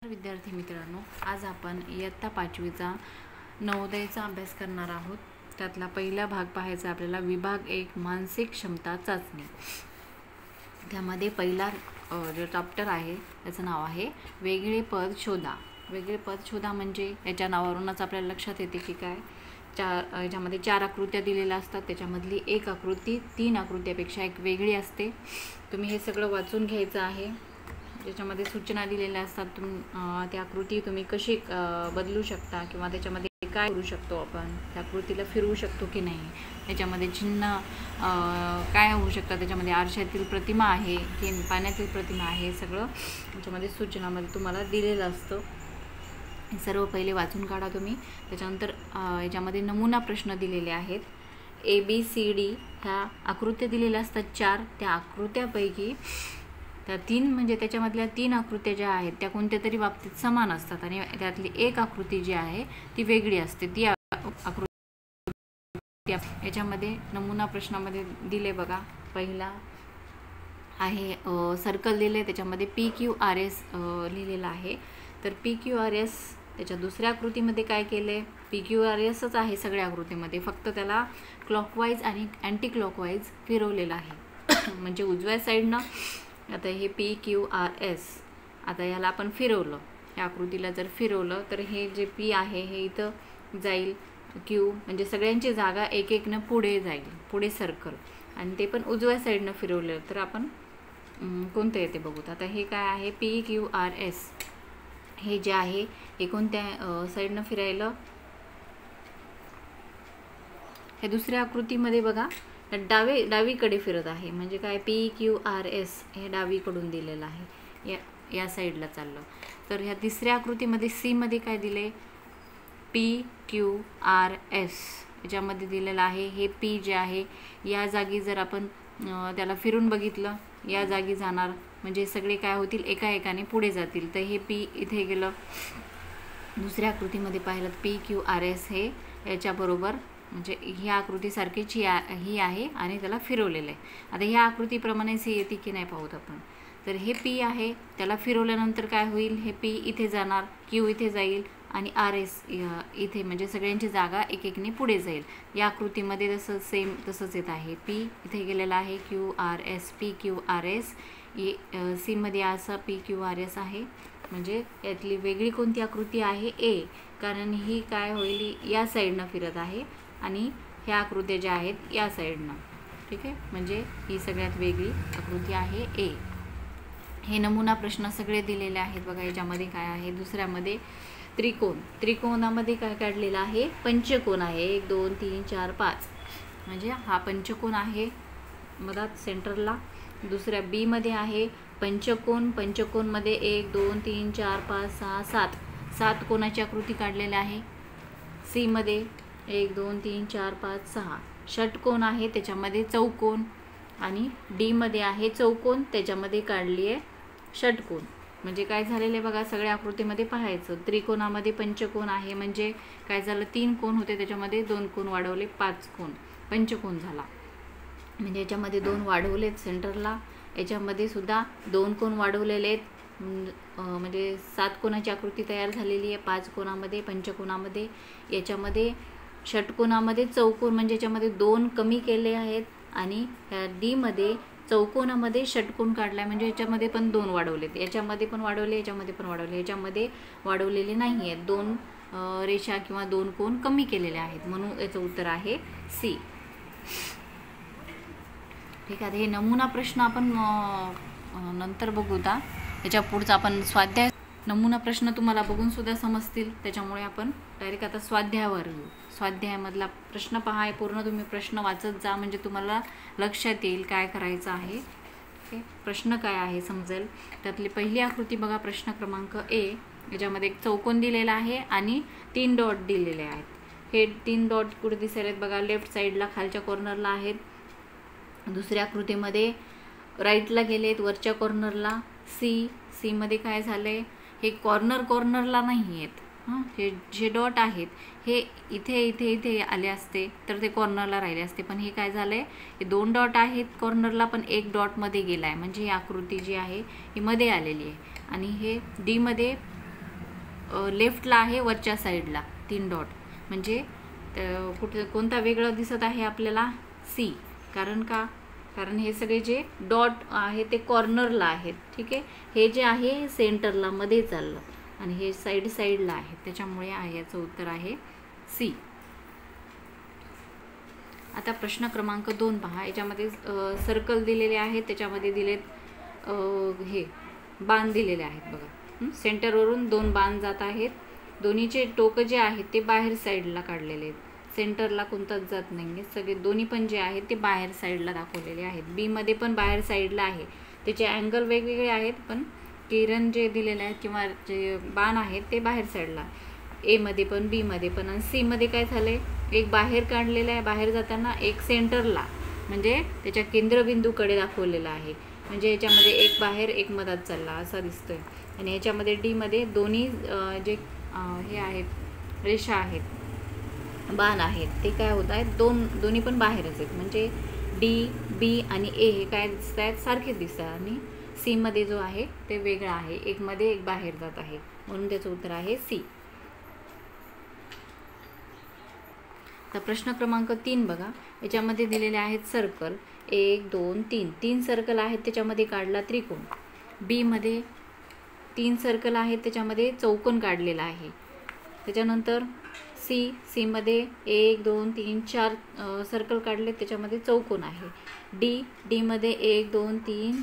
विद्यार्थी मित्रांनो, आज आपण इयत्ता 5वीचा नवोदयचा अभ्यास करणार आहोत। त्यातला पहिला भाग पाहायचा आपल्याला विभाग 1 मानसिक क्षमता चाचणी। त्यामध्ये पहिला जो चॅप्टर आहे त्याचं नाव आहे वेगळे पद शोधा। वेगळे पद शोधा म्हणजे याच्या नावावरूनच आपल्याला लक्षात येते की काय याच्यामध्ये 4 आकृत्या दिलेल्या असतात। त्याच्यामधली एक आकृती 3 आकृत्यापेक्षा एक वेगळी असते। तुम्ही हे सगळं वाचून घ्यायचं आहे। ज्याच्यामध्ये सूचना दिलेल्या असतात। त्या आकृती तुम्ही कशी बदलू शकता किंवा त्याच्यामध्ये काय करू शकतो आपण, त्या आकृतीला फिरवू शकतो की नाही, त्याच्यामध्ये चिन्ह काय होऊ शकतात, त्याच्यामध्ये आरशातील प्रतिमा आहे की पाण्यातील प्रतिमा आहे, सगळं त्याच्यामध्ये सूचनामध्ये तुम्हाला दिलेलं असतं। सर्व पहिले वाचून काढा तुम्ही। त्याच्यानंतर याच्यामध्ये नमुना प्रश्न दिलेले आहेत। ABCD ह्या आकृत्या दिलेल्या असतात 4। त्या आकृत्यापैकी त्या 3 म्हणजे त्याच्यामधल्या 3 आकृत्या ज्या आहेत त्या कोणत्या तरी बाबतीत समान असतात आणि त्यातली एक आकृती जी आहे ती वेगळी असते। ती आकृती याच्यामध्ये नमुना प्रश्नामध्ये दिले बघा। पहिला आहे सर्कल दिले, त्याच्यामध्ये PQRS लिहिलेला आहे। तर PQRS त्याच्या दुसऱ्या आकृतीमध्ये काय केले, PQRSच आहे सगळ्या आकृतीमध्ये, फक्त त्याला क्लॉकवाईज आणि अँटी क्लॉकवाईज फिरवलेलं आहे। म्हणजे उजव्या साईडनं आता हे PQRS, आता याला आपण फिरवलं, या आकृतीला जर फिरवलं तर हे जे P आहे हे इथं जाईल, Q म्हणजे सगळ्यांची जागा एक एकनं पुढे जाईल, पुढे सर्कल, आणि ते पण उजव्या साईडनं फिरवलं तर आपण कोणतं येते बघूत। आता हे काय आहे PQRS, हे जे आहे हे कोणत्या साईडनं फिरायलं, हे दुसऱ्या आकृतीमध्ये बघा डावीकडे फिरत आहे। म्हणजे काय PQRS हे डावीकडून दिलेलं आहे, या साईडला चाललं। तर ह्या तिसऱ्या आकृतीमध्ये C मध्ये काय दिले, PQRS याच्यामध्ये दिलेलं आहे हे P जे आहे या जागी जर आपण त्याला फिरून बघितलं या जागी जाणार, म्हणजे सगळे काय होतील एका एकाने पुढे जातील। तर हे P इथे गेलं। दुसऱ्या आकृतीमध्ये पाहिलं PQRS हे याच्याबरोबर म्हणजे ह्या आकृतीसारखीच ही आहे आणि त्याला फिरवलेलं आहे। आता ह्या आकृतीप्रमाणेच ही येते की नाही पाहूत आपण। तर हे P आहे, त्याला फिरवल्यानंतर काय होईल, हे P इथे जाणार, Q इथे जाईल आणि RS इथे, म्हणजे सगळ्यांची जागा एक एकने पुढे जाईल। या आकृतीमध्ये तसं सेम तसंच येत आहे। P इथे गेलेला आहे, QRS PQRS, C मध्ये असं PQRS आहे। म्हणजे यातली वेगळी कोणती आकृती आहे A, कारण ही काय होईल या साईडनं फिरत आहे आणि ह्या आकृत्या ज्या आहेत या साईडनं, ठीक आहे। म्हणजे ही सगळ्यात वेगळी आकृती आहे A। हे नमुना प्रश्न सगळे दिलेले आहेत बघा। याच्यामध्ये काय आहे, दुसऱ्यामध्ये त्रिकोण, त्रिकोणामध्ये काय काढलेलं आहे, पंचकोन आहे, 1 2 3 4 5, म्हणजे हा पंचकोन आहे मधात सेंटरला। दुसऱ्या B मध्ये आहे पंचकोन, पंचकोनमध्ये 1 2 3 4 5 6 7 7 कोणाची आकृती काढलेली आहे। C मध्ये 1 2 3 4 5 6 षटकोन आहे, त्याच्यामध्ये चौकोन, आणि D मध्ये आहे चौकोन, त्याच्यामध्ये काढली आहे षटकोन। म्हणजे काय झालेलं आहे बघा, सगळ्या आकृतीमध्ये पाहायचं। त्रिकोणामध्ये पंचकोन आहे म्हणजे काय झालं, 3 कोन होते त्याच्यामध्ये 2 कोन वाढवले, 5 कोन पंचकोन झाला। म्हणजे याच्यामध्ये 2 वाढवलेत सेंटरला, याच्यामध्ये सुद्धा 2 कोन वाढवलेले आहेत, म्हणजे 7 कोनाची आकृती तयार झालेली आहे। 5 कोनामध्ये पंचकोनामध्ये, याच्यामध्ये षटकोनामध्ये चौकोन, म्हणजे याच्यामध्ये 2 कमी केले आहेत, आणि ह्या D मध्ये चौकोनामध्ये षटकोन काढला, म्हणजे याच्यामध्ये पण 2 वाढवलेत, याच्यामध्ये पण वाढवले, याच्यामध्ये पण वाढवले, याच्यामध्ये वाढवलेले नाही आहेत, 2 रेषा किंवा 2 कोन कमी केलेले आहेत, म्हणून याचं उत्तर आहे C। ठीक आहे। हे नमुना प्रश्न आपण नंतर बघूता। याच्या पुढचा आपण स्वाध्याय, नमुना प्रश्न तुम्हाला बघून सुद्धा समजतील, त्याच्यामुळे आपण डायरेक्ट आता स्वाध्यायावर येऊ। स्वाध्यायामधला प्रश्न पहा, पूर्ण तुम्ही प्रश्न वाचत जा, म्हणजे तुम्हाला लक्षात येईल काय करायचं आहे, प्रश्न काय आहे समजेल। त्यातली पहिली आकृती बघा, प्रश्न क्रमांक A, याच्यामध्ये एक चौकोन दिलेला आहे आणि 3 डॉट दिलेले आहेत। हे 3 डॉट कुठे दिसत आहेत बघा, लेफ्ट साईडला खालच्या कॉर्नरला आहेत। दुसऱ्या आकृतीमध्ये राईटला गेलेत, वरच्या कॉर्नरला। C मध्ये काय झालंय, हे कॉर्नरला नाही आहेत, हे जे डॉट आहेत हे इथे इथे इथे आले असते तर ते कॉर्नरला राहिले असते, पण हे काय झालंय, हे 2 डॉट आहेत कॉर्नरला, पण 1 डॉट मध्ये गेलाय, म्हणजे ही आकृती जी आहे ही मध्ये आलेली आहे। आणि हे D मध्ये लेफ्टला आहे, वरच्या साईडला 3 डॉट, म्हणजे कोणता वेगळा दिसत आहे आपल्याला? सी. कारण का? कारण हे सगळे जे डॉट आहे ते कॉर्नरला आहेत. ठीक आहे, हे जे आहे सेंटरला मध्ये चाललं आणि हे साईडला आहे, त्याच्यामुळे याचं उत्तर आहे सी. आता प्रश्न क्रमांक 2 पहा. याच्यामध्ये सर्कल दिलेले आहेत, त्याच्यामध्ये दिलेत हे बाण दिलेले आहेत बघा. सेंटरवरून 2 बाण जात आहेत. दोन्हीचे टोक जे आहेत ते बाहेर साईडला काढलेले आहेत. सेंटरला कोणताच जात नाही आहे. सगळे दोन्ही पण जे आहेत ते बाहेर साईडला दाखवलेले आहेत. बीमध्ये पण बाहेर साईडला आहे. त्याचे अँगल वेगवेगळे आहेत, पण किरण जे दिलेले आहेत किंवा जे बाण आहेत ते बाहेर साईडला. एमध्ये पण, बीमध्ये पण. आणि सीमध्ये काय झालं आहे? एक बाहेर काढलेलं आहे, बाहेर जाताना एक सेंटरला म्हणजे त्याच्या केंद्रबिंदूकडे दाखवलेला आहे. म्हणजे याच्यामध्ये एक बाहेर एक मधात चालला असा दिसतोय. आणि याच्यामध्ये डीमध्ये दोन्ही जे हे आहेत रेषा आहेत, बाण आहेत, ते काय होत आहेत? दोन्ही पण बाहेरच आहेत. म्हणजे डी, बी आणि ए हे काय दिसत आहेत? सारखेच दिसतात. आणि सीमध्ये जो आहे ते वेगळा आहे, एक मध्ये एक बाहेर जात आहे, म्हणून त्याचं उत्तर आहे सी. तर प्रश्न क्रमांक 3 बघा. याच्यामध्ये दिलेले आहेत सर्कल 1 2 3. 3 सर्कल आहेत, त्याच्यामध्ये काढला त्रिकोण. बीमध्ये 3 सर्कल आहेत, त्याच्यामध्ये चौकोन काढलेला आहे. त्याच्यानंतर सीमध्ये 1 2 3 4 सर्कल काढले, त्याच्यामध्ये चौकोन आहे. डीमध्ये 1 2 3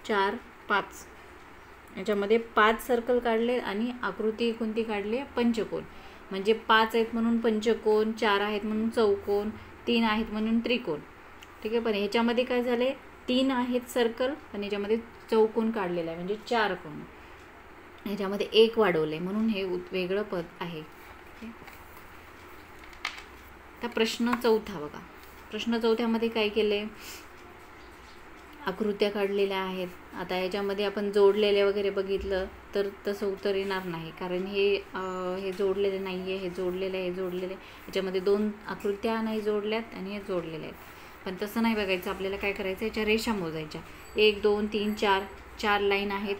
4 5 याच्यामध्ये 5 सर्कल काढले आणि आकृती कोणती काढली? पंचकोन. म्हणजे 5 आहेत म्हणून पंचकोन, 4 आहेत म्हणून चौकोन, 3 आहेत म्हणून त्रिकोण. ठीक आहे, पण ह्याच्यामध्ये काय झाले? 3 आहेत सर्कल आणि ह्याच्यामध्ये चौकोन काढलेला आहे, म्हणजे 4 कोण. ह्याच्यामध्ये 1 वाढवले म्हणून हे वेगळं पद आहे. आता प्रश्न 4 बघा. प्रश्न 4मध्ये काय केले? आकृत्या काढलेल्या आहेत. आता याच्यामध्ये आपण जोडलेले वगैरे बघितलं तर तसं उत्तर येणार नाही, कारण हे जोडलेले नाही आहे, हे जोडलेलं आहे, हे जोडलेले. याच्यामध्ये 2 आकृत्या नाही जोडल्यात आणि हे जोडलेले आहेत. पण तसं नाही बघायचं, आपल्याला काय करायचं? याच्या रेषा मोजायच्या. 1 2 3 4 लाईन आहेत.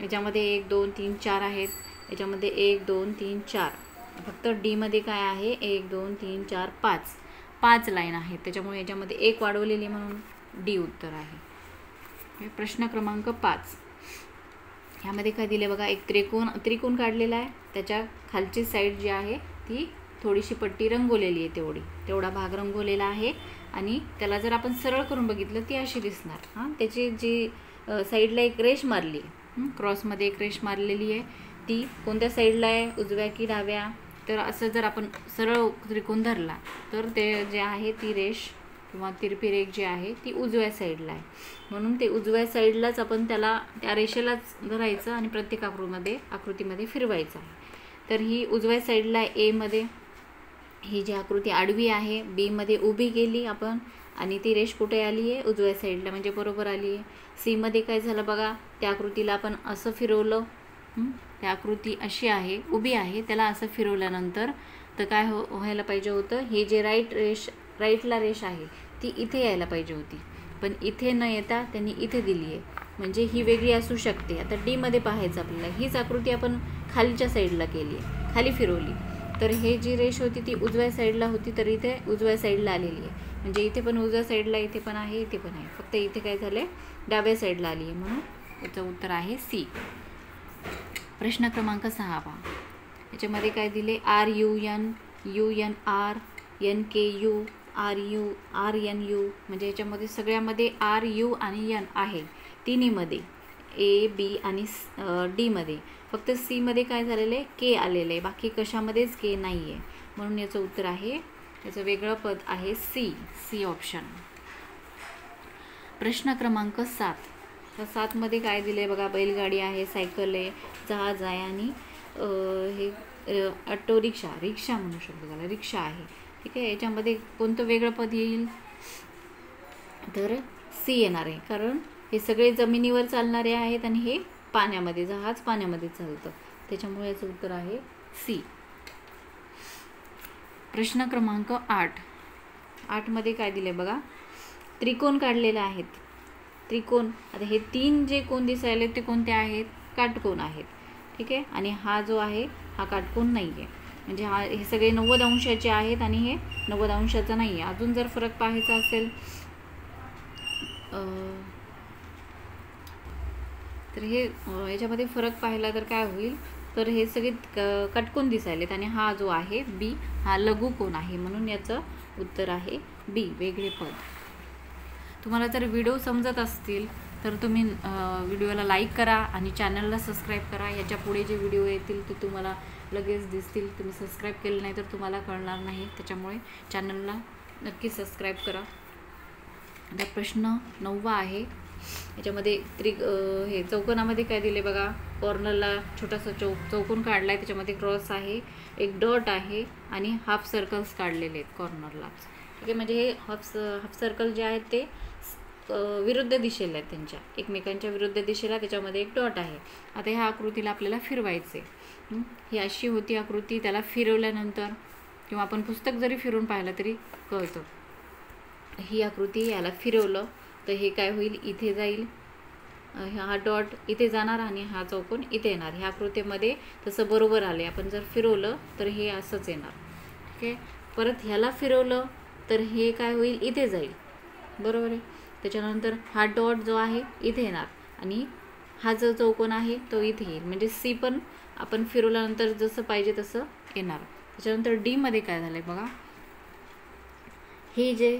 याच्यामध्ये 1 2 3 4 आहेत. याच्यामध्ये 1 2 3 4. फक्त डीमध्ये काय आहे? 1 2 3 4 5 लाईन आहेत. त्याच्यामुळे याच्यामध्ये 1 वाढवलेली म्हणून डी उत्तर आहे. प्रश्न क्रमांक 5. ह्यामध्ये काय दिले बघा? एक त्रिकोण काढलेला आहे. त्याच्या खालची साईड जी आहे ती थोडीशी पट्टी रंगवलेली आहे, तेवढा भाग रंगवलेला आहे. आणि त्याला जर आपण सरळ करून बघितलं ती अशी दिसणार. त्याची जी साईडला एक रेष मारली, क्रॉसमध्ये एक रेष मारलेली आहे, ती कोणत्या साईडला आहे? उजव्या की डाव्या? तर असं जर आपण सरळ त्रिकोण धरला तर ते जे आहे ती रेष किंवा तिरपी रेख जी आहे ती उजव्या साईडला आहे. म्हणून ते उजव्या साईडलाच आपण त्या रेषेलाच धरायचं आणि प्रत्येक आकृतीमध्ये फिरवायचं आहे. तर ही उजव्या साईडला एमध्ये ही जी आकृती आडवी आहे, बीमध्ये उभी केली आपण आणि ती रेष कुठे आली आहे? उजव्या साईडला, म्हणजे बरोबर आली आहे. सीमध्ये काय झालं बघा? त्या आकृतीला आपण असं फिरवलं, त्या आकृती अशी आहे, उभी आहे, त्याला असं फिरवल्यानंतर तर काय व्हायला पाहिजे होतं? हे जे राईटला रेष आहे ती इथे यायला पाहिजे होती, पण इथे न येता त्यांनी इथे दिली आहे, म्हणजे ही वेगळी असू शकते. आता डीमध्ये पाहायचं आपल्याला. हीच आकृती आपण खालीच्या साईडला केली आहे, खाली फिरवली, तर हे जी रेष होती ती उजव्या साईडला होती, तर इथे उजव्या साईडला आलेली आहे. म्हणजे इथे पण उजव्या साईडला, इथे पण आहे, इथे पण आहे, फक्त इथे काय झालं? डाव्या साईडला आली आहे, म्हणून याचं उत्तर आहे सी. प्रश्न क्रमांक 6 पहा. याच्यामध्ये काय दिले? RUN, UNR, NKU, RNU. म्हणजे याच्यामध्ये सगळ्यामध्ये RU आणि N आहे, तिन्हीमध्ये, A, B आणि डीमध्ये. फक्त सीमध्ये काय झालेलं आहे? के आलेलं आहे, बाकी कशामध्येच के नाही आहे, म्हणून याचं उत्तर आहे, याचं वेगळं पद आहे सी ऑप्शन. प्रश्न क्रमांक 7. तर 7मध्ये काय दिलं आहे बघा? बैलगाडी आहे, सायकल आहे, जहाज आहे आणि हे ऑटो रिक्षा म्हणू शकतो त्याला, रिक्षा आहे. ठीक आहे, याच्यामध्ये कोणतं वेगळं पद येईल? तर सी येणार आहे, कारण हे सगळे जमिनीवर चालणारे आहेत आणि हे पाण्यामध्ये, जहाज पाण्यामध्ये चालतं, त्याच्यामुळे याचं उत्तर आहे सी. प्रश्न क्रमांक 8. 8मध्ये काय दिले बघा? त्रिकोण काढलेले आहेत. त्रिकोण, आता हे 3 जे कोण दिसायले ते कोणते आहेत? काटकोण आहेत. ठीक आहे. आणि हा जो आहे हा काटकोन नाही आहे, म्हणजे हे सगळे 90 अंशाचे आहेत आणि हे 90 अंशाचं नाही आहे. अजून जर फरक पाहायचा असेल तर हे याच्यामध्ये फरक पाहिला तर काय होईल, तर हे सगळे काटकोन दिसायलेत आणि हा जो आहे बी हा लघुकोन आहे, म्हणून याचं उत्तर आहे बी, वेगळे पद. तुम्हाला जर व्हिडिओ समजत असतील तर तुम्ही व्हिडिओला लाईक करा आणि चॅनलला सबस्क्राईब करा. याच्या पुढे जे व्हिडिओ येतील ते तुम्हाला लगेच दिसतील. तुम्ही सबस्क्राईब केलं नाही तर तुम्हाला कळणार नाही, त्याच्यामुळे चॅनलला नक्की सबस्क्राईब करा. आता प्रश्न 9 आहे. याच्यामध्ये हे चौकोनामध्ये काय दिले बघा, कॉर्नरला छोटासा चौकोन काढला आहे, त्याच्यामध्ये क्रॉस आहे, एक डॉट आहे आणि हाफ सर्कल्स काढलेले आहेत कॉर्नरला. ठीक आहे, म्हणजे हे हाफ सर्कल जे आहेत ते विरुद्ध दिशेला आहेत, त्यांच्या एकमेकांच्या विरुद्ध दिशेला, त्याच्यामध्ये एक डॉट आहे. आता ह्या आकृतीला आपल्याला फिरवायचे. ही अशी होती आकृती, त्याला फिरवल्यानंतर किंवा आपण पुस्तक जरी फिरून पाहिलं तरी कळतं. ही आकृती याला फिरवलं तर हे काय होईल, इथे जाईल, हा डॉट इथे जाणार आणि हा चौकोन इथे येणार. ह्या आकृतीमध्ये तसं बरोबर आले. आपण जर फिरवलं तर हे असंच येणार. ठीक आहे, परत ह्याला फिरवलं तर हे काय होईल, इथे जाईल, बरोबर आहे. त्याच्यानंतर हा डॉट जो आहे इथे येणार आणि हा जो चौकोन आहे तो इथे येईल, म्हणजे सी पण आपण फिरवल्यानंतर जसं पाहिजे तसं येणार. त्याच्यानंतर डी मध्ये काय झालं आहे बघा, हे जे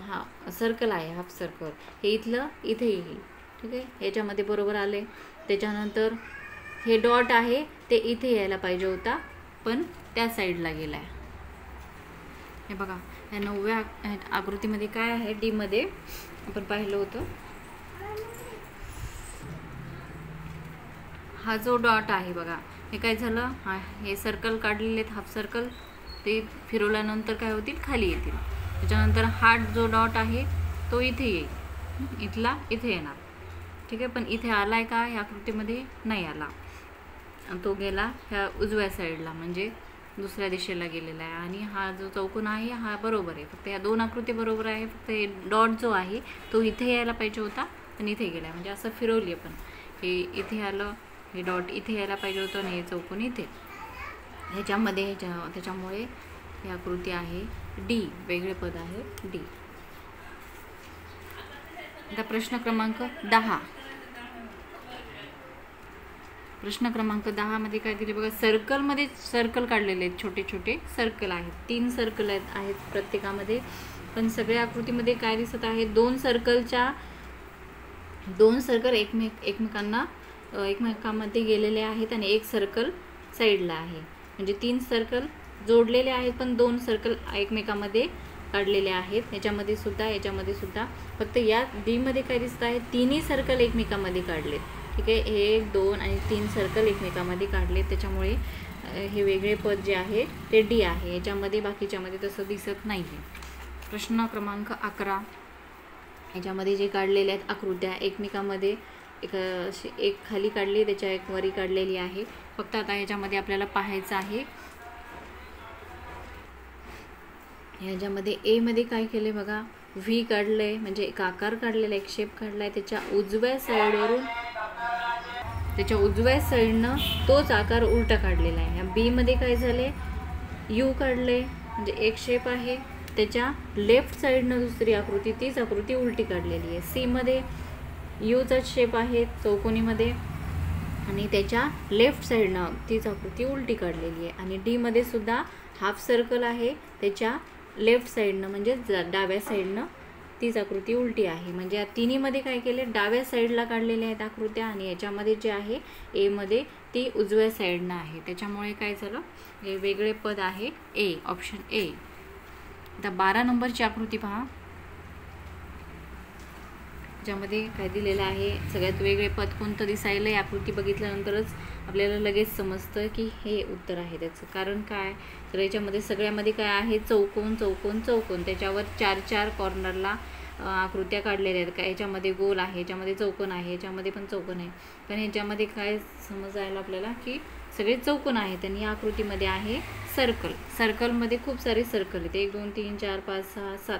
हा सर्कल आहे, हाफ सर्कल, हे इथलं इथे येईल. ठीक आहे, ह्याच्यामध्ये बरोबर आले. त्याच्यानंतर हे डॉट आहे ते इथे यायला पाहिजे होता, पण त्या साईडला गेला आहे. हे बघा, या 9व्या आकृतीमध्ये काय आहे, डीमध्ये आपण पाहिलं होतं, हा जो डॉट आहे बघा, हे काय झालं, हा हे सर्कल काढलेले आहेत हाफ सर्कल, ते फिरवल्यानंतर काय होतील, खाली येतील. त्याच्यानंतर हा जो डॉट आहे तो इथे येईल, इथला इथे येणार. ठीक आहे, पण इथे आला आहे का ह्या आकृतीमध्ये, नाही आला, तो गेला ह्या उजव्या साईडला, म्हणजे दुसऱ्या दिशेला गेलेला आहे. आणि हा जो चौकोन आहे हा बरोबर आहे, फक्त ह्या 2 आकृती बरोबर आहे, फक्त हे डॉट जो आहे तो इथे यायला पाहिजे होता पण इथे गेला आहे. म्हणजे असं फिरवली आपण, हे इथे आलं, हे डॉट इथे यायला पाहिजे होतं आणि हे चौकोन इथे, ह्याच्यामध्ये त्याच्यामुळे ही आकृती आहे डी, वेगळे पद आहे डी. आता प्रश्न क्रमांक 10. प्रश्न क्रमांक 10 मध्ये काय दिले बघा, सर्कलमध्ये सर्कल काढलेले आहेत, छोटे छोटे सर्कल आहेत, 3 सर्कल आहेत प्रत्येकामध्ये, पण सगळ्या आकृतीमध्ये काय दिसत आहे, 2 सर्कल एकमेकांमध्ये गेलेले आहेत आणि एक सर्कल साईडला आहे. म्हणजे 3 सर्कल जोडलेले आहेत पण 2 सर्कल एकमेकांमध्ये काढलेले आहेत. याच्यामध्ये सुद्धा फक्त या डी मध्ये काय दिसत आहे, 3 सर्कल एकमेकांमध्ये काढलेत. ठीक आहे, 1 2 आणि 3 सर्कल एकमेकांमध्ये काढलेत, त्याच्यामुळे हे वेगळे पद जे आहे ते डी आहे. याच्यामध्ये बाकीच्यामध्ये तसं दिसत नाही आहे. प्रश्न क्रमांक 11. याच्यामध्ये जे काढलेले आहेत आकृत्या एकमेकांमध्ये एक खाली काढली, त्याच्या एक वरी काढलेली आहे. फक्त आता ह्याच्यामध्ये आपल्याला पाहायचं आहे, ह्याच्यामध्ये ए मध्ये काय केले बघा, व्ही काढलंय, म्हणजे एक आकार काढलेला, एक शेप काढलाय, त्याच्या उजव्या साईडनं तोच आकार उलटा काढलेला आहे. बी मध्ये काय झाले, यू काढले, म्हणजे एक शेप आहे, त्याच्या लेफ्ट साईडनं दुसरी आकृती, तीच आकृती उलटी काढलेली आहे. सी मध्ये यूचा शेप आहे चौकोनीमध्ये आणि त्याच्या लेफ्ट साईडनं तीच आकृती उलटी काढलेली आहे. आणि डी मध्ये सुद्धा हाफ सर्कल आहे, त्याच्या लेफ्ट साईडनं म्हणजे डाव्या साईडनं तीच आकृती उलटी आहे. म्हणजे या तिन्हीमध्ये काय केले, डाव्या साईडला काढलेल्या आहेत आकृत्या आणि याच्यामध्ये जे आहे ए मध्ये ती उजव्या साईडनं आहे. त्याच्यामुळे काय झालं, हे वेगळे पद आहे ए, ऑप्शन ए. आता 12 नंबरची आकृती पहा, ज्यामध्ये काय दिलेलं आहे, सगळ्यात वेगळे पद कोणतं दिसायलं, आकृती बघितल्यानंतरच आपल्याला लगेच समजतं की हे उत्तर आहे त्याचं. कारण काय, तर याच्यामध्ये सगळ्यामध्ये काय आहे, चौकोन चौकोन चौकोन, त्याच्यावर 4-4 कॉर्नरला आकृत्या काढलेल्या आहेत. काय याच्यामध्ये गोल आहे, याच्यामध्ये चौकोन आहे, याच्यामध्ये पण चौकोन आहे, पण याच्यामध्ये काय समजायला आपल्याला की सगळे चौकोन आहेत. आणि या आकृतीमध्ये आहे सर्कल. सर्कलमध्ये खूप सारे सर्कल आहेत, 1 2 3 4 5 6 7,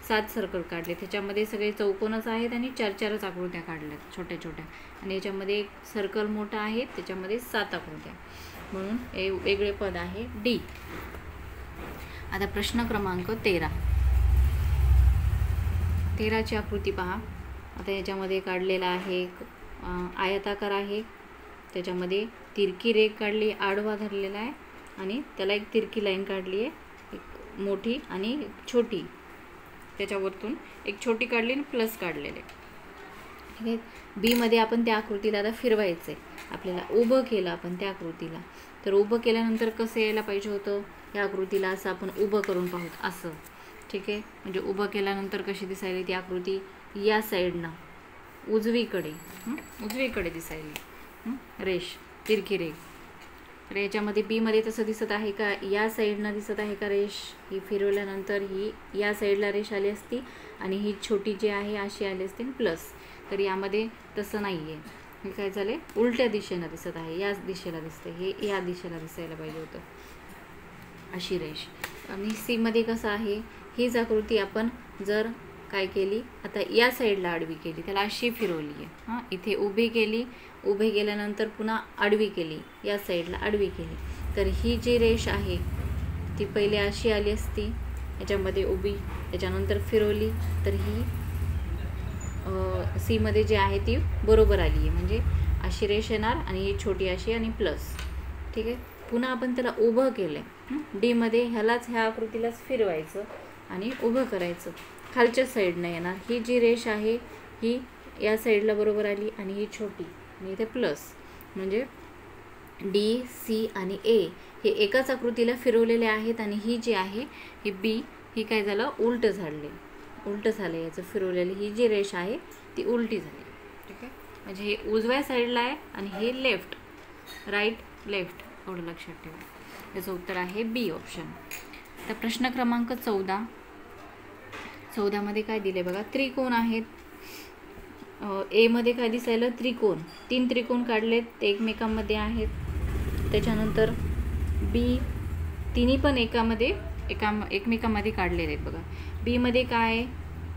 7 सर्कल काढले, त्याच्यामध्ये सगळे चौकोनच आहेत आणि 4-4च आकृत्या काढल्यात छोट्या छोट्या, आणि याच्यामध्ये एक सर्कल मोठा आहे त्याच्यामध्ये 7 आकृत्या, म्हणून हे वेगळे पद आहे डी. आता प्रश्न क्रमांक 13ची आकृती पहा. आता याच्यामध्ये काढलेला आहे आयताकार आहे, त्याच्यामध्ये तिरकी रेघ काढली, आडवा धरलेला आहे आणि त्याला एक तिरकी लाईन काढली आहे, एक मोठी आणि एक छोटी, त्याच्यावरतून एक छोटी काढली आणि प्लस काढलेले. ठीक आहे. बी मध्ये आपण त्या आकृतीला आता फिरवायचं आहे, आपल्याला उभं केलं आपण त्या आकृतीला, तर उभं केल्यानंतर कसं यायला पाहिजे होतं या आकृतीला, असं आपण उभं करून पाहूत असं. ठीक आहे. म्हणजे उभं केल्यानंतर कशी दिसायली ती आकृती, या साईडनं उजवीकडे दिसायली रेष, तिरकी रेघ. तर याच्यामध्ये बी मध्ये तसं दिसत आहे का, या साईडनं दिसत आहे का रेष, ही फिरवल्यानंतर ही या साईडला रेष आली असती आणि ही छोटी जी आहे अशी आली असती प्लस. तर यामध्ये तसं नाही आहे, हे काय झाले उलट्या दिशेनं दिसत आहे, याच दिशेला दिसते, हे या दिशेला दिसायला पाहिजे होतं अशी रेष. आणि सी मध्ये कसं आहे, हीच आकृती आपण जर काय केली, आता या साईडला आडवी केली, त्याला अशी फिरवली आहे. हां, इथे उभी केली, उभे केल्यानंतर पुन्हा आडवी केली, या साईडला आडवी केली, तर ही जी रेष आहे ती पहिले अशी आली असती, याच्यामध्ये उभी, त्याच्यानंतर फिरवली, तर ही सी मध्ये जी आहे ती बरोबर आली आहे, म्हणजे अशी रेष येणार आणि ही छोटी अशी आणि प्लस. ठीक आहे. पुन्हा आपण त्याला उभं केलं आहे, डी मध्ये ह्यालाच ह्या आकृतीलाच फिरवायचं आणि उभं करायचं, खालच्या साईडनं येणार, ही जी रेष आहे ही या साईडला बरोबर आली आणि ही छोटी आणि इथे प्लस, म्हणजे डी, सी आणि ए हे एकाच आकृतीला फिरवलेले आहेत आणि ही जी आहे ही बी, ही काय झालं उलटं झालं याचं फिरवलेली, ही जी रेष आहे ती उलटी झाली. ठीक आहे. म्हणजे हे उजव्या साईडला आहे आणि हे लेफ्ट, राईट लेफ्ट, एवढं लक्षात ठेवा. याचं उत्तर आहे बी ऑप्शन. तर प्रश्न क्रमांक 14 मध्ये काय दिले बघा, त्रिकोण आहेत. ए मध्ये काय दिसायला, त्रिकोण, 3 त्रिकोण काढलेत, ते एकमेकांमध्ये आहेत. त्याच्यानंतर बी, तिन्ही पण एकमेकांमध्ये काढलेले आहेत बघा. बी मध्ये काय,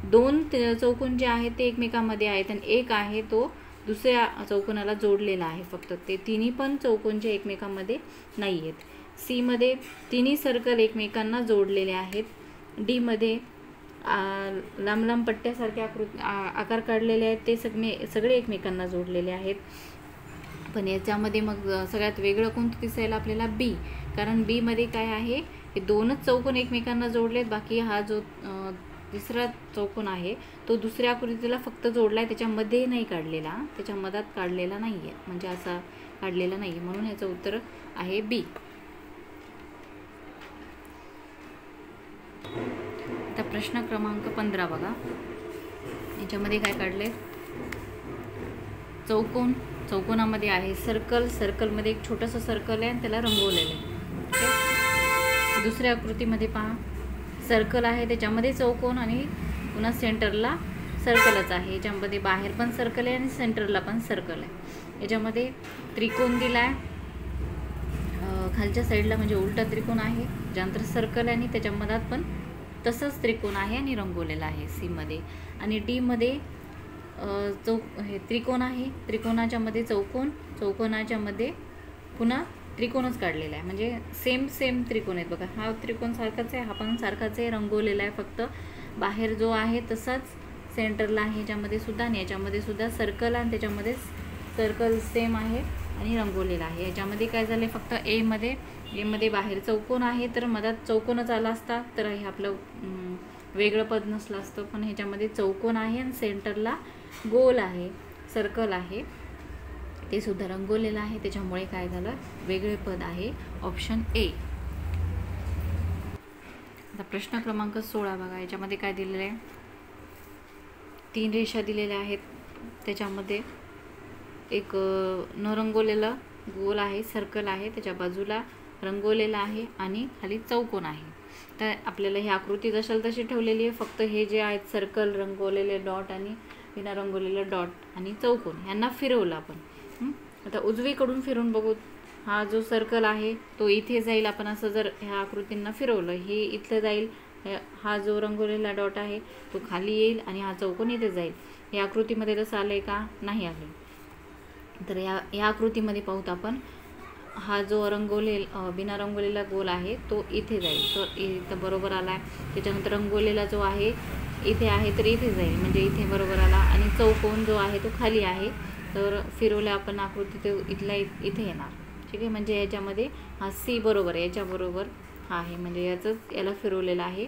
2 चौकोन जे आहेत ते एकमेकांमध्ये आहेत आणि एक आहे तो दुसऱ्या चौकोनाला जोडलेला आहे फक्त, ते तिन्ही पण चौकोन जे एकमेकांमध्ये नाही आहेत. सी मध्ये तिन्ही सर्कल एकमेकांना जोडलेले आहेत. डी मध्ये लांब लांब पट्ट्यासारखे आकार काढलेले आहेत, ते सगळे एकमेकांना जोडलेले आहेत. पण याच्यामध्ये मग सगळ्यात वेगळं कोणतं दिसायला आपल्याला, बी, कारण बी मध्ये काय आहे, हे 2च चौकोन एकमेकांना जोडलेत, बाकी हा जो तिसरा चौकोन आहे तो दुसऱ्या आकृतीला फक्त जोडला आहे, त्याच्यामध्ये नाही काढलेला, त्याच्या मधात काढलेला नाही आहे, म्हणजे असा काढलेला नाही, म्हणून ह्याचं उत्तर आहे बी. आता प्रश्न क्रमांक 15 बघा. याच्यामध्ये काय काढले, चौकोनामध्ये आहे सर्कलमध्ये एक छोटंसं सर्कल आहे आणि त्याला रंगवलेलं आहे. दुसऱ्या आकृतीमध्ये पहा, सर्कल आहे, त्याच्यामध्ये चौकोन आणि पुन्हा सेंटरला सर्कलच आहे, याच्यामध्ये बाहेर पण सर्कल आहे आणि सेंटरला पण सर्कल आहे. याच्यामध्ये त्रिकोण दिला आहे खालच्या साईडला, म्हणजे उलटा त्रिकोण आहे, ज्यानंतर सर्कल आहे आणि त्याच्या मधात पण तसंच त्रिकोण आहे आणि रंगवलेला आहे सी मध्ये. आणि डी मध्ये हे त्रिकोण आहे, त्रिकोणाच्या मध्ये चौकोनाच्या मध्ये पुन्हा त्रिकोणच काढलेला आहे, म्हणजे सेम त्रिकोण आहेत बघा. हा त्रिकोण सारखाच आहे, हा पण सारखाच आहे, रंगवलेला आहे, फक्त बाहेर जो आहे तसाच सेंटरला आहे याच्यामध्ये सुद्धा, आणि याच्यामध्ये सुद्धा सर्कल आणि त्याच्यामध्ये सर्कल सेम आहे आणि रंगवलेला आहे. याच्यामध्ये काय झाले, फक्त ए मध्ये बाहेर चौकोन आहे, तर मधात चौकोनच आला असता तर हे आपलं वेगळं पद नसलं असतं, पण ह्याच्यामध्ये चौकोन आहे आणि सेंटरला गोल आहे, सर्कल आहे, ते सुद्धा रंगवलेलं आहे, त्याच्यामुळे काय झालं वेगळे पद आहे ऑप्शन ए. आता प्रश्न क्रमांक 16 बघा. याच्यामध्ये काय दिलेलं आहे, 3 रेषा दिलेल्या आहेत, त्याच्यामध्ये एक न रंगवलेला गोल आहे, सर्कल आहे, त्याच्या बाजूला रंगवलेला आहे आणि खाली चौकोन आहे. तर आपल्याला ही आकृती जशाल तशी ठेवलेली आहे, फक्त हे जे आहेत सर्कल, रंगवलेले डॉट आणि बिना रंगवलेलं डॉट आणि चौकोन यांना फिरवलं आपण. आता उजवीकडून फिरून बघू, हा जो सर्कल आहे तो इथे जाईल, आपण असं जर ह्या आकृतींना फिरवलं, हे इथलं जाईल हा जो रंगवलेला डॉट आहे तो खाली येईल आणि हा चौकोन इथे जाईल. या आकृतीमध्ये तसं आलं आहे का? नाही आलं. तर या आकृतीमध्ये पाहूत आपण, हा जो बिना रंगवलेला गोल आहे तो इथे जाईल, तर इथं बरोबर आला आहे. त्याच्यानंतर रंगवलेला जो आहे इथे आहे तर इथे जाईल, म्हणजे इथे बरोबर आला. आणि चौकोन जो आहे तो खाली आहे, तर फिरवल्या आपण आकृती ते इथे येणार. ठीक आहे, म्हणजे याच्यामध्ये हा सी बरोबर आहे, याच्याबरोबर हा आहे, म्हणजे याला फिरवलेलं आहे.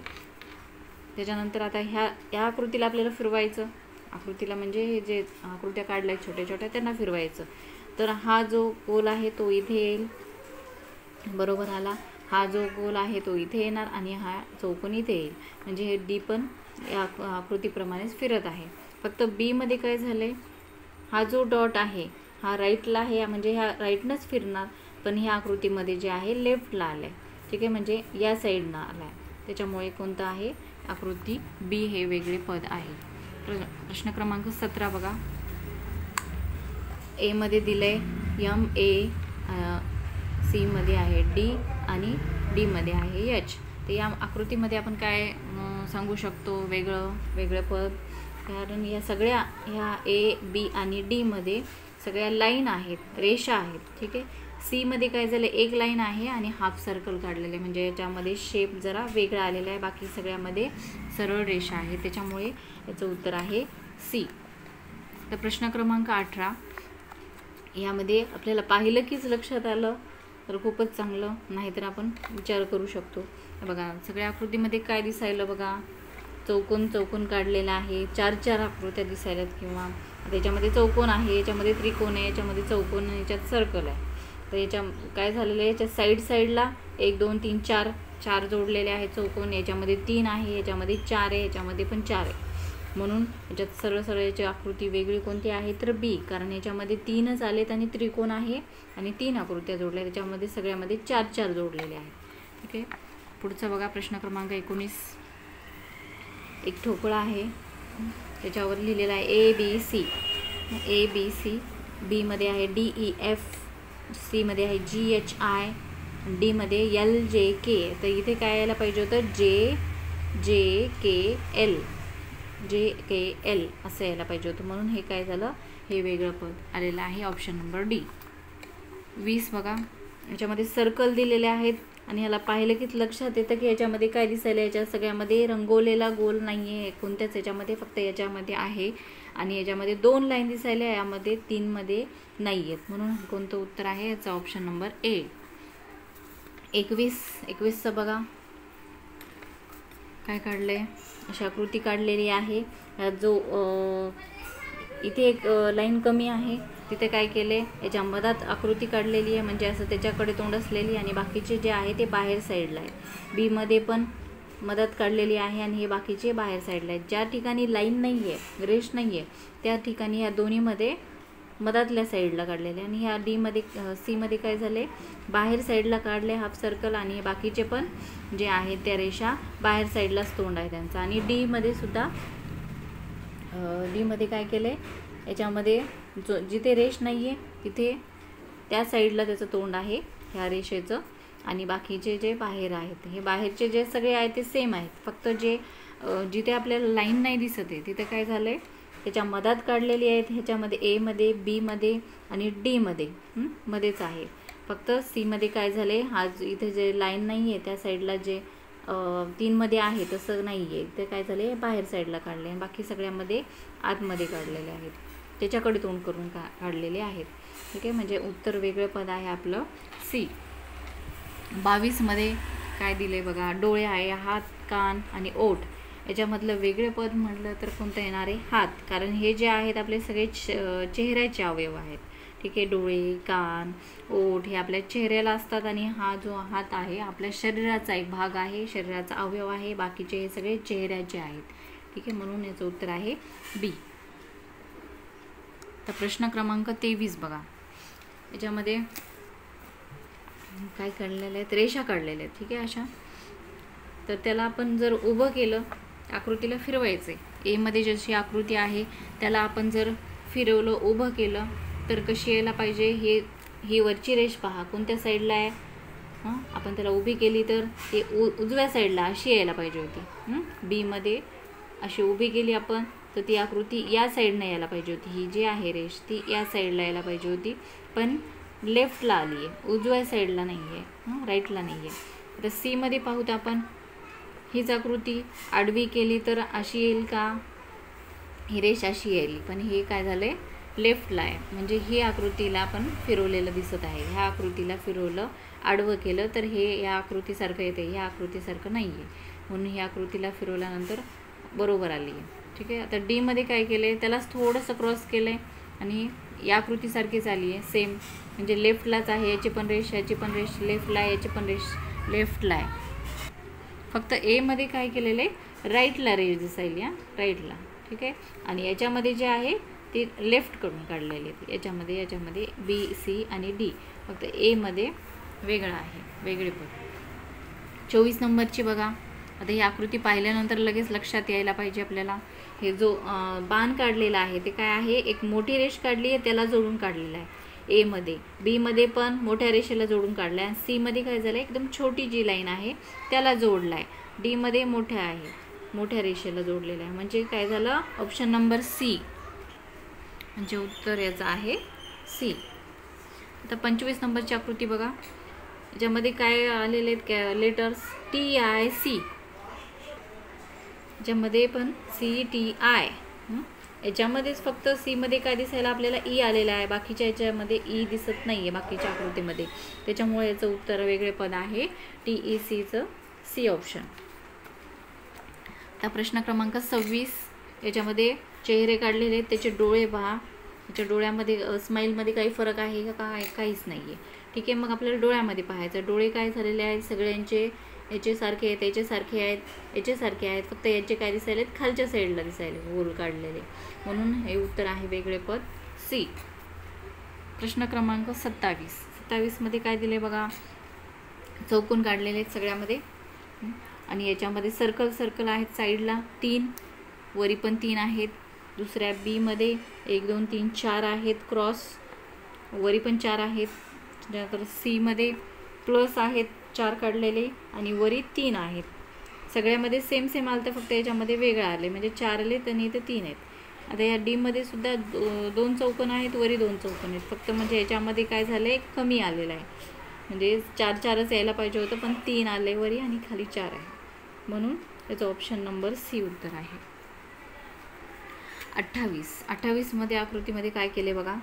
त्याच्यानंतर आता ह्या आकृतीला आपल्याला फिरवायचं. आकृतीला म्हणजे हे जे आकृत्या काढल्या छोट्या छोट्या त्यांना फिरवायचं. तर हा जो गोल आहे तो इथे येईल, बरोबर आला. हा जो गोल आहे तो इथे येणार आणि हा चौकोन इथे येईल, म्हणजे हे डी पण या आकृतीप्रमाणेच फिरत आहे. फक्त बीमध्ये काय झालं आहे, हा जो डॉट आहे हा राईटला आहे, म्हणजे ह्या राईटनंच फिरणार, पण ह्या आकृतीमध्ये जे आहे लेफ्टला आलं आहे. ठीक आहे, म्हणजे या साईडनं आला आहे. त्याच्यामुळे कोणतं आहे, आकृती बी हे वेगळे पद आहे. प्रश्न क्रमांक 17 बघा. एमध्ये दिलं आहे MA, सीमध्ये आहे D आणि डीमध्ये आहे H. तर या आकृतीमध्ये आपण काय सांगू शकतो, वेगळं पद, कारण या सगळ्या ह्या A, B आणि Dमध्ये सगळ्या लाईन आहेत, रेषा आहेत. ठीक आहे, सीमध्ये काय झालं, एक लाईन आहे आणि हाफ सर्कल काढलेले, म्हणजे याच्यामध्ये शेप जरा वेगळा आलेला आहे, बाकी सगळ्यामध्ये सरळ रेषा आहे, त्याच्यामुळे याचं उत्तर आहे सी. तर प्रश्न क्रमांक 18, यामध्ये आपल्याला पाहिलं कीच लक्षात आलं तर खूपच चांगलं, नाहीतर आपण विचार करू शकतो. बघा सगळ्या आकृतीमध्ये काय दिसायलं बघा, चौकोन काढलेला आहे, 4 आकृत्या दिसायल्यात, किंवा त्याच्यामध्ये चौकोन आहे, याच्यामध्ये त्रिकोण आहे, याच्यामध्ये चौकोन, याच्यात सर्कल आहे. तर याच्या काय झालेलं आहे, याच्या साईडला 1 2 3 4 जोडलेले आहेत चौकोन, याच्यामध्ये 3 आहे, याच्यामध्ये 4 आहे, याच्यामध्ये पण 4 आहे. म्हणून याच्यात सरळ याची आकृती वेगळी कोणती आहे तर बी, कारण याच्यामध्ये 3च आलेत आणि त्रिकोण आहे आणि 3 आकृत्या जोडल्या, त्याच्यामध्ये सगळ्यामध्ये 4 जोडलेले आहेत. ठीक आहे, पुढचा बघा प्रश्न क्रमांक 19. एक ठोकळा आहे, त्याच्यावर लिहिलेला आहे ABC. बीमध्ये आहे DEF, सीमध्ये आहे GHI, डीमध्ये LJK. तर इथे काय यायला पाहिजे होतं, JKL असं यायला पाहिजे होतं, म्हणून हे काय झालं, हे वेगळं पद आलेलं आहे. Option number D. 20 बघा, याच्यामध्ये सर्कल दिलेले आहेत आणि ह्याला पाहिलं की लक्षात येतं की याच्यामध्ये काय दिसायला, याच्या सगळ्यामध्ये रंगवलेला गोल नाही आहे कोणत्याच याच्यामध्ये, फक्त याच्यामध्ये आहे. आणि याच्यामध्ये 2 लाईन दिसायला, यामध्ये 3मध्ये नाही आहेत, म्हणून कोणतं उत्तर आहे याचा ऑप्शन नंबर ए. 21चं बघा काय काढलं आहे, अशी आकृती काढलेली आहे. जो इथे एक लाईन कमी आहे, तिथे काय केले, याच्या मधात आकृती काढलेली आहे, म्हणजे असं त्याच्याकडे तोंड असलेली, आणि बाकीचे जे आहे ते बाहेर साईडला आहे. बीमध्ये पण मदत काढलेली आहे आणि हे बाकीचे बाहेर साईडला आहेत. ज्या ठिकाणी लाईन नाही आहे, रेष नाही आहे, त्या ठिकाणी ह्या दोन्हीमध्ये मधातल्या साईडला काढलेले, आणि ह्या डीमध्ये सीमध्ये काय झाले, बाहेर साईडला काढले हाफ सर्कल, आणि बाकीचे पण जे आहेत त्या रेषा बाहेर साईडलाच तोंड आहे त्यांचा. आणि डीमध्ये काय केलं आहे, याच्यामध्ये जिथे रेष नाही आहे तिथे त्या साईडला त्याचं तोंड आहे ह्या रेषेचं, आणि बाकीचे जे बाहेर आहेत, हे बाहेरचे जे सगळे आहेत ते सेम आहेत, फक्त जिथे आपल्याला लाईन नाही दिसत आहे तिथे काय झालं आहे, त्याच्या मधात काढलेली आहेत. ह्याच्यामध्ये एमध्ये, बीमध्ये आणि डीमध्ये मध्येच आहे. फक्त सीमध्ये काय झाले, हा इथे जे लाईन नाही आहे त्या साईडला जे 3मध्ये आहे तसं नाही आहे, ते काय झाले बाहेर साईडला काढले, आणि बाकी सगळ्यामध्ये आतमध्ये काढलेले आहेत, त्याच्याकडे तोंड करून काढलेले आहेत. ठीक आहे, म्हणजे उत्तर वेगळं पद आहे आपलं सी. 22मध्ये काय दिले बघा, डोळे आहे, हात, कान आणि ओठ. याच्यामधलं वेगळे पद म्हटलं तर कोणतं येणार आहे, हात, कारण हे जे आहेत आपले सगळे चेहऱ्याचे अवयव आहेत. ठीक आहे, डोळे, कान, ओठ हे आपल्या चेहऱ्याला असतात, आणि हा जो हात आहे आपल्या शरीराचा एक भाग आहे, शरीराचा अवयव आहे, बाकीचे हे सगळे चेहऱ्याचे आहेत. ठीक आहे, म्हणून याचं उत्तर आहे बी. तर प्रश्न क्रमांक 23 बघा, याच्यामध्ये काय काढलेले आहेत, रेषा काढलेल्या आहेत. ठीक आहे, अशा, तर त्याला आपण जर उभं केलं, आकृतीला फिरवायचं आहे. एमध्ये जशी आकृती आहे त्याला आपण जर फिरवलं, उभं केलं, तर कशी यायला पाहिजे, ही वरची रेष पहा कोणत्या साईडला आहे, आपण त्याला उभी केली तर ते उजव्या साईडला अशी यायला पाहिजे होती. बीमध्ये अशी उभी केली आपण तर ती आकृती या साईडनं यायला पाहिजे होती. ही जी आहे रेष ती या साईडला यायला पाहिजे होती, पण लेफ्टला आली आहे, उजव्या साईडला नाही आहे, राईटला नाही आहे. आता सीमध्ये पाहूत आपण, हीच आकृती आडवी केली तर अशी येईल का, ही रेष अशी येईल, पण हे काय झालं आहे लेफ्टला आहे. म्हणजे ही आकृतीला आपण फिरवलेलं दिसत आहे. ह्या आकृतीला फिरवलं, आडवं केलं तर हे या आकृतीसारखं येते, ह्या आकृतीसारखं नाही आहे. म्हणून ह्या आकृतीला फिरवल्यानंतर बरोबर आली आहे. ठीक आहे. आता डीमध्ये काय केलं आहे, त्यालाच थोडंसं क्रॉस केलं आहे आणि या आकृतीसारखीच आली आहे सेम, म्हणजे लेफ्टलाच आहे. याची पण रेष, याची पण रेष लेफ्टला आहे, याची पण रेष लेफ्टला आहे. फक्त एमध्ये काय केलेलं आहे, राईटला रेष दिसायली, राईटला. ठीक आहे. आणि याच्यामध्ये जे आहे ते लेफ्टकडून काढलेले आहेत. याच्यामध्ये बी, सी आणि डी. फक्त एमध्ये वेगळं आहे, वेगळे पण. 24 नंबरची बघा. आता ही आकृती पाहिल्यानंतर लगेच लक्षात यायला पाहिजे आपल्याला, हे जो बाण काढलेला आहे ते काय आहे, एक मोठी रेष काढली आहे त्याला जोडून काढलेला आहे एमध्ये. बीमध्ये पण मोठ्या रेषेला जोडून काढलं आहे. सीमध्ये काय झालं, एकदम छोटी जी लाईन आहे त्याला जोडला आहे. डीमध्ये मोठ्या आहे, मोठ्या रेषेला जोडलेला आहे. म्हणजे काय झालं, ऑप्शन नंबर सी, म्हणजे उत्तर याचं आहे सी. आता 25 नंबरची आकृती बघा. याच्यामध्ये काय आलेले आहेत लेटर्स, टी आय सी. याच्यामध्ये पण सी टी आय. याच्यामध्येच फक्त सीमध्ये काय दिसायला आपल्याला ई आलेला आहे, बाकीच्या याच्यामध्ये ई दिसत नाही आहे बाकीच्या आकृतीमध्ये. त्याच्यामुळे याचं उत्तर वेगळे पद आहे टी ई सीचं, सी ऑप्शन. आता प्रश्न क्रमांक 26. याच्यामध्ये चेहरे काढलेले आहेत, त्याचे डोळे पहा. त्याच्या डोळ्यामध्ये स्माईलमध्ये काही फरक आहे का, काहीच नाही आहे. ठीक आहे. मग आपल्याला डोळ्यामध्ये पाहायचं, डोळे काय झालेले आहेत सगळ्यांचे, याच्यासारखे आहेत, याच्यासारखे आहेत, याच्यासारखे आहेत. फक्त याचे काय दिसायले आहेत, खालच्या साईडला दिसायले गोल काढलेले. म्हणून हे उत्तर आहे वेगळे पद सी. प्रश्न क्रमांक 27. 27मध्ये काय दिले बघा, चौकोन काढलेले आहेत सगळ्यामध्ये आणि याच्यामध्ये सर्कल आहेत साईडला 3, वरी पण 3 आहेत. दुसऱ्या बीमध्ये 1 2 3 4 आहेत क्रॉस, वरी पण 4 आहेत. त्यानंतर सीमध्ये प्लस आहेत 4 काढलेले आणि वरी 3 आहेत. सगळ्यामध्ये सेम आलं, तर फक्त याच्यामध्ये वेगळं आले, म्हणजे 4 आले आणि इथे 3 आहेत. आता या डीमध्ये सुद्धा 2 चौकोन आहेत, वरी 2 चौकोन आहेत. फक्त म्हणजे याच्यामध्ये काय झालं आहे, कमी आलेलं आहे. म्हणजे 4च यायला पाहिजे होतं, पण 3 आले वरी आणि खाली 4 आहे. म्हणून याचं ऑप्शन नंबर सी उत्तर आहे. 28मध्ये आकृतीमध्ये काय केले बघा,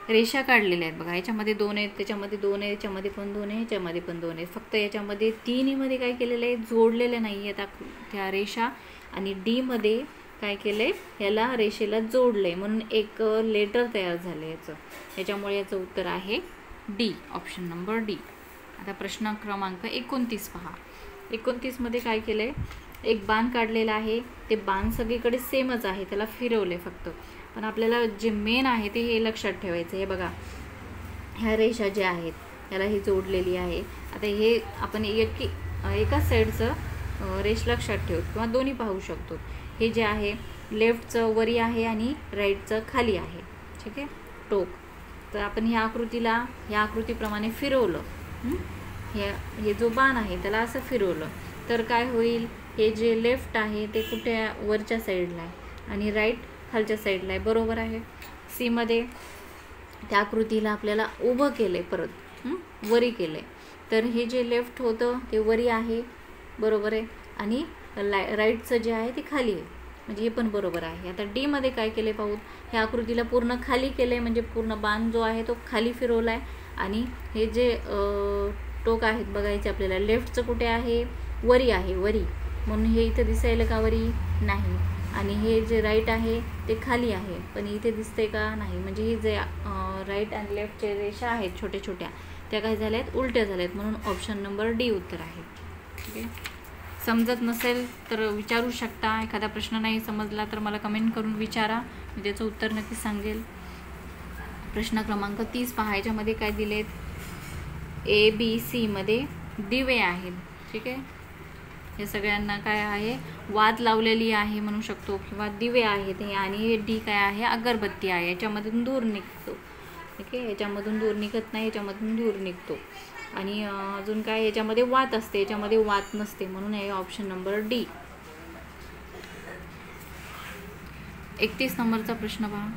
रेषा काढलेल्या आहेत बघा. याच्यामध्ये 2 आहेत, त्याच्यामध्ये 2 आहे, याच्यामध्ये पण 2 आहे, याच्यामध्ये पण 2 आहेत. फक्त याच्यामध्ये 3मध्ये काय केलेलं आहे, जोडलेले नाही आहेत त्या रेषा. आणि डीमध्ये काय केलं आहे, याला रेषेला जोडलं आहे, म्हणून एक लेटर तयार झालं याचं. याच्यामुळे याचं उत्तर आहे डी, ऑप्शन नंबर डी. आता प्रश्न क्रमांक 29 पहा. 29मध्ये काय केलं आहे, एक बाण काढलेला आहे. ते बाण सगळीकडे सेमच आहे, त्याला फिरवले फक्त. पण आपल्याला जे मेन आहे ते हे लक्षात ठेवायचं. हे बघा, ह्या रेषा ज्या आहेत याला ही जोडलेली आहे. आता हे आपण एकाच साईडचं रेष लक्षात ठेवू किंवा दोन्ही पाहू शकतो. हे जे आहे लेफ्टचं वरी आहे आणि राईटचं खाली आहे. ठीक आहे, टोक. तर आपण ह्या आकृतीला ह्या आकृतीप्रमाणे फिरवलं, हे जो बाण आहे त्याला असं फिरवलं तर काय होईल, हे जे लेफ्ट आहे ते कुठे वरच्या साईडला आहे आणि राईट खालच्या साईडला आहे. बरोबर आहे. सीमध्ये त्या आकृतीला आपल्याला उभं केलं आहे, परत वरी केलं आहे, तर हे जे लेफ्ट होतं ते वरी आहे, बरोबर आहे, आणि राईटचं जे आहे ते खाली आहे, म्हणजे हे पण बरोबर आहे. आता डीमध्ये काय केले पाहू, ह्या आकृतीला पूर्ण खाली केलं आहे, म्हणजे पूर्ण बाण जो आहे तो खाली फिरवला आहे. आणि हे जे टोक आहेत बघायचे आपल्याला, लेफ्टचं कुठे आहे, वरी आहे, वरी, म्हणून हे इथं दिसायला का वरी नाही. आणि हे जे राईट आहे ते खाली आहे, पण इथे दिसते का नाही. म्हणजे हे जे राईट आणि लेफ्टचे रेषा आहेत छोट्या छोट्या, त्या काय झाल्या आहेत, उलट्या झाल्या आहेत. म्हणून ऑप्शन नंबर डी उत्तर आहे. ठीक आहे. समजत नसेल तर विचारू शकता. एखादा प्रश्न नाही समजला तर मला कमेंट करून विचारा, मी त्याचं उत्तर नक्की सांगेल. प्रश्न क्रमांक 30 पहा. याच्यामध्ये काय दिलेत, ए बी सीमध्ये दिवे आहेत. ठीक आहे, हे सगळ्यांना काय आहे, वात लावलेली आहे म्हणू शकतो किंवा दिवे आहेत हे. आणि हे डी काय आहे, अगरबत्ती आहे, याच्यामधून धूर निघतो. ठीक आहे, याच्यामधून धूर निघत नाही, याच्यामधून धूर निघतो. आणि अजून काय, याच्यामध्ये वात असते, याच्यामध्ये वात नसते, म्हणून आहे ऑप्शन नंबर डी. 31 नंबरचा प्रश्न पहा.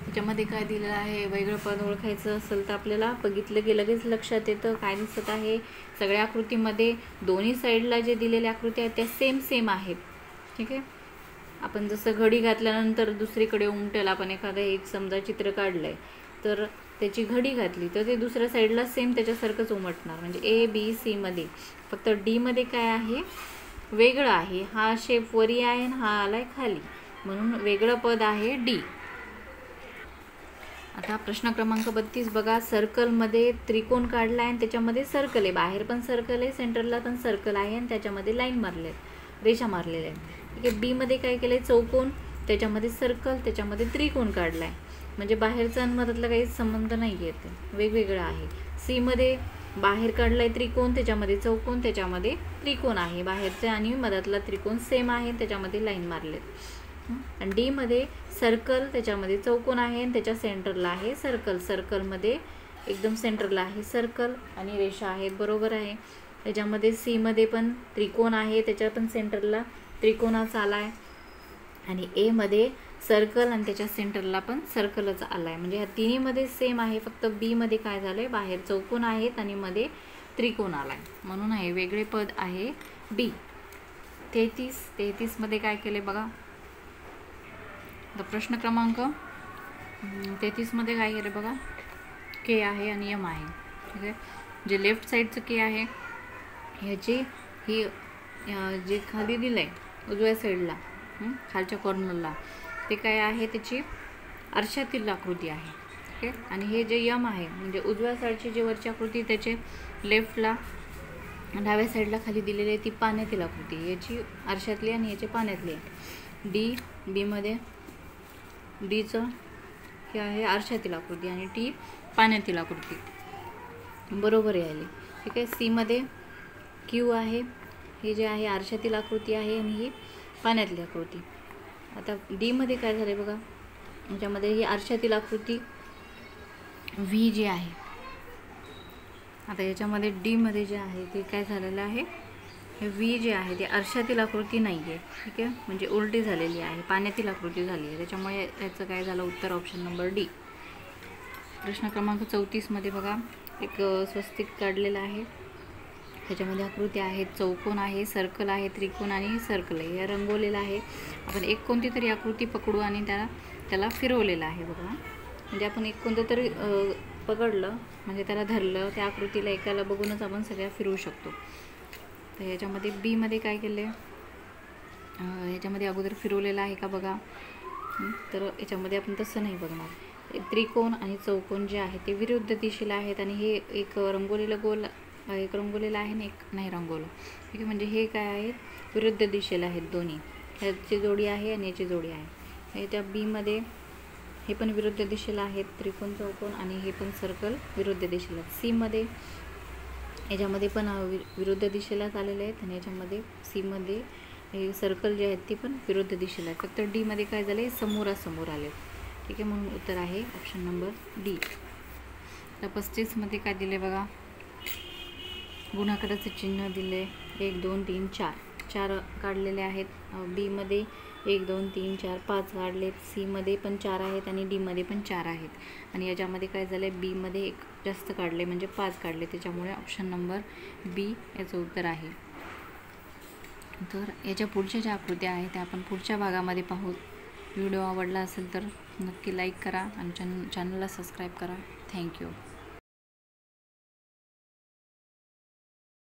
याच्यामध्ये काय दिलेलं आहे, वेगळं पद ओळखायचं असेल तर आपल्याला बघितलं की लगेच लक्षात येतं. काय दिसत आहे, सगळ्या आकृतीमध्ये दोन्ही साईडला जे दिलेल्या आकृत्या आहेत त्या सेम आहेत. ठीक आहे, आपण जसं घडी घातल्यानंतर दुसरीकडे उमटेल, आपण एखादं एक समजा चित्र काढलं आहे तर त्याची घडी घातली तर ते दुसऱ्या साईडला सेम त्याच्यासारखंच उमटणार. म्हणजे ए बी सीमध्ये फक्त डीमध्ये काय आहे, वेगळं आहे. हा शेप वरी आहे आणि हा आला आहे खाली, म्हणून वेगळं पद आहे डी. आता प्रश्न क्रमांक 32 बघा. सर्कलमध्ये त्रिकोण काढला आहे आणि त्याच्यामध्ये सर्कल आहे, बाहेर पण सर्कल आहे, सेंटरला पण सर्कल आहे आणि त्याच्यामध्ये लाईन मारले आहेत, रेषा मारलेल्या आहेत. ठीक आहे, बीमध्ये काय केलं आहे, चौकोन, त्याच्यामध्ये सर्कल, त्याच्यामध्ये त्रिकोण काढला आहे. म्हणजे बाहेरचा आणि मधातला काही संबंध नाही आहे, वेगवेगळं आहे. सीमध्ये बाहेर काढला आहे त्रिकोण, त्याच्यामध्ये चौकोन, त्याच्यामध्ये त्रिकोण आहे, बाहेरचा आणि मधातला त्रिकोण सेम आहे, त्याच्यामध्ये लाईन मारलेत. आणि डीमध्ये सर्कल, त्याच्यामध्ये चौकोन आहे आणि त्याच्या सेंटरला आहे सर्कल, सर्कलमध्ये एकदम सेंटरला आहे सर्कल आणि रेषा आहेत, बरोबर आहे. त्याच्यामध्ये सीमध्ये पण त्रिकोण आहे, त्याच्या पण सेंटरला त्रिकोणाचा आला आहे. आणि एमध्ये सर्कल आणि त्याच्या सेंटरला पण सर्कलच आला आहे. म्हणजे ह्या तिन्हीमध्ये सेम आहे, फक्त बीमध्ये काय झालं आहे, बाहेर चौकोन आहेत आणि मध्ये त्रिकोण आला आहे, म्हणून आहे वेगळे पद आहे बी. 33मध्ये काय केले बघा. तर प्रश्न क्रमांक 33मध्ये काय केलं बघा, के आहे आणि एम आहे. ठीक आहे, जे लेफ्ट साईडचं के आहे ह्याची ही जे खाली दिलं आहे उजव्या साईडला खालच्या कॉर्नरला, ते काय आहे, त्याची आरशातील आकृती आहे. ठीक आहे, आणि हे जे यम आहे म्हणजे उजव्या साईडची जी वरची आकृती त्याचे लेफ्टला डाव्या साईडला खाली दिलेली आहे ती पाण्यातील आकृती, याची आरशातली आणि याची पाण्यातली आहे. बीमध्ये डीचं हे आहे आरशातील आकृती आणि टी पाण्यातील आकृती, बरोबर आहे आली. ठीक आहे, सीमध्ये क्यू आहे, हे जे आहे आरशातील आकृती आहे आणि ही पाण्यातली आकृती. आता डीमध्ये काय झालं बघा, याच्यामध्ये ही आरशातील आकृती व्ही जी आहे. आता याच्यामध्ये डीमध्ये जे आहे ते काय झालेलं आहे, हे व्ही जे आहे ते आरशातील आकृती नाही आहे. ठीक आहे, म्हणजे उलटी झालेली आहे, पाण्यातील आकृती झाली आहे, त्याच्यामुळे याचं काय झालं, उत्तर ऑप्शन नंबर डी. प्रश्न क्रमांक 34मध्ये बघा, एक स्वस्तिक काढलेलं आहे, त्याच्यामध्ये आकृती आहेत, चौकोन आहे, सर्कल आहे, त्रिकोण आणि सर्कल आहे, या रंगवलेलं आहे. आपण एक कोणती तरी आकृती पकडू आणि त्याला फिरवलेलं आहे बघा. म्हणजे आपण एक कोणतं तरी पकडलं म्हणजे त्याला धरलं, त्या आकृतीला एकाला बघूनच आपण सगळ्या फिरवू शकतो. तर याच्यामध्ये बीमध्ये काय केलं आहे, याच्यामध्ये अगोदर फिरवलेलं आहे का बघा. तर याच्यामध्ये आपण तसं नाही बघणार. त्रिकोण आणि चौकोन जे आहे ते विरुद्ध दिशेला आहेत आणि हे एक रंगवलेलं गोल, एक रंगवलेलं आहे आणि एक नाही रंगवलं. ठीक आहे, म्हणजे हे काय आहे, विरुद्ध दिशेला आहेत दोन्ही, ह्याची जोडी आहे आणि याची जोडी आहे. याच्या बीमध्ये हे पण विरुद्ध दिशेला आहेत, त्रिकोण चौकोन, आणि हे पण सर्कल विरुद्ध दिशेला. सीमध्ये याच्यामध्ये पण विरुद्ध दिशेलाच आलेले आहेत आणि याच्यामध्ये सीमध्ये हे सर्कल जे आहेत ते पण विरुद्ध दिशेला आहेत. फक्त डीमध्ये काय झाले, समोरासमोर आले. ठीक आहे, म्हणून उत्तर आहे ऑप्शन नंबर डी. तर 35मध्ये काय दिले बघा, गुणाकाराचे चिन्ह दिले, 1 2 3 4 काढलेले आहेत. बीमध्ये 1 2 3 4 5 काढलेत, सीमध्ये पण 4 आहेत आणि डीमध्ये पण 4 आहेत. आणि याच्यामध्ये काय झालं आहे, बीमध्ये एक जास्त काढले म्हणजे 5 काढले, त्याच्यामुळे ऑप्शन नंबर बी याचं उत्तर आहे. तर याच्या पुढच्या ज्या आकृत्या आहेत त्या आपण पुढच्या भागामध्ये पाहू. व्हिडिओ आवडला असेल तर नक्की लाईक करा आणि चॅनलला सबस्क्राईब करा. थँक्यू.